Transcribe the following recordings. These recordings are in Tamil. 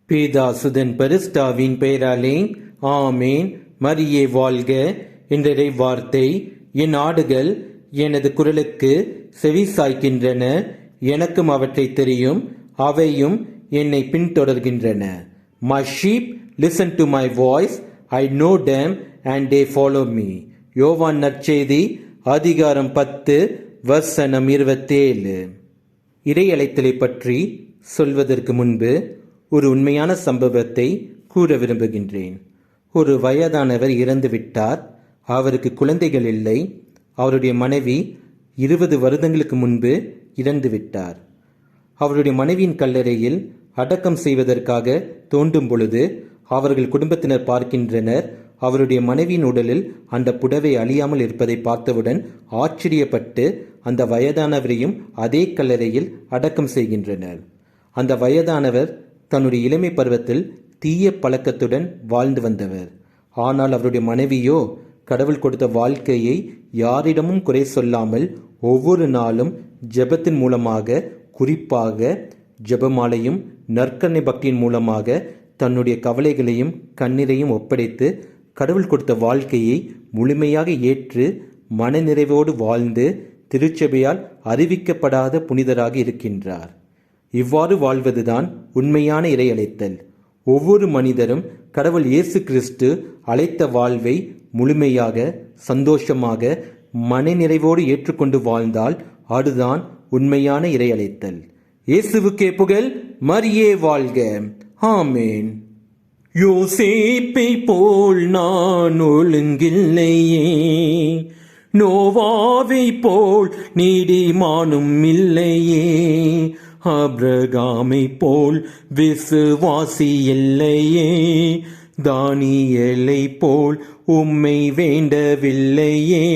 பேதாசுதன் பரிஸ்டாவின் பெயராலே ஆமேன். மரியே வாழ்க. என்ற வார்த்தை, என் ஆடுகள் எனது குரலுக்கு செவி சாய்க்கின்றன, எனக்கும் அவற்றை தெரியும், அவையும் என்னை பின்தொடர்கின்றன. My sheep listen to my voice, I know them and they follow me. யோவான் நற்செய்தி அதிகாரம் 10 வசனம் 27. இறை அழைத்தலை பற்றி சொல்வதற்கு முன்பு ஒரு உண்மையான சம்பவத்தை கூற விரும்புகின்றேன். ஒரு வயதானவர் இறந்துவிட்டார். அவருக்கு குழந்தைகள் இல்லை. அவருடைய மனைவி 20 வருடங்களுக்கு முன்பு இறந்துவிட்டார். அவருடைய மனைவியின் கல்லறையில் அடக்கம் செய்வதற்காக தோண்டும் பொழுது அவர்கள் குடும்பத்தினர் பார்க்கின்றனர். அவருடைய மனைவியின் உடலில் அந்த புடவை அழியாமல் இருப்பதை பார்த்தவுடன் ஆச்சரியப்பட்டு அந்த வயதானவரையும் அதே கல்லறையில் அடக்கம் செய்கின்றனர். அந்த வயதானவர் தன்னுடைய இளமை பருவத்தில் தீய பழக்கத்துடன் வாழ்ந்து வந்தவர். ஆனால் அவருடைய மனைவியோ கடவுள் கொடுத்த வாழ்க்கையை யாரிடமும் குறை சொல்லாமல் ஒவ்வொரு நாளும் ஜெபத்தின் மூலமாக, குறிப்பாக ஜெபமாலையும் நற்கருணை பக்தியின் மூலமாக தன்னுடைய கவலைகளையும் கண்ணீரையும் ஒப்படைத்து கடவுள் கொடுத்த வாழ்க்கையை முழுமையாக ஏற்று மனநிறைவோடு வாழ்ந்து திருச்சபையால் அறிவிக்கப்படாத புனிதராக இருக்கின்றார். இவ்வாறு வாழ்வதுதான் உண்மையான இறை அழைத்தல். ஒவ்வொரு மனிதரும் கடவுள் இயேசு கிறிஸ்து அழைத்த வாழ்வை முழுமையாக, சந்தோஷமாக, மனநிறைவோடு ஏற்றுக்கொண்டு வாழ்ந்தால் அதுதான் உண்மையான இறை அழைத்தல். இயேசுவுக்கே புகழ். மரியே வாழ்க. ஆமேன். யோசேப்பை போல் நான் ஒழுங்கில்லையே, நோவாவை போல் நீதிமானும் இல்லையே, ஆபிரகாமை போல் விசுவாசி இல்லையே, தானியேலை போல் உம்மை வேண்டவில்லையே,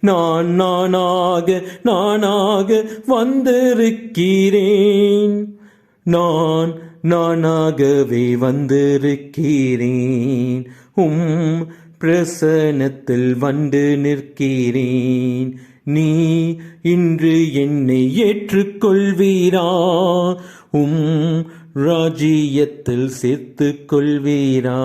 நானாக வந்திருக்கிறேன், நானாகவே வந்திருக்கிறேன், பிரசனத்தில் வந்து நிற்கிறேன். நீ இன்று என்னை ஏற்றுக்கொள்வீரா? ராஜ்யத்தில் சேர்த்துக் கொள்வீரா?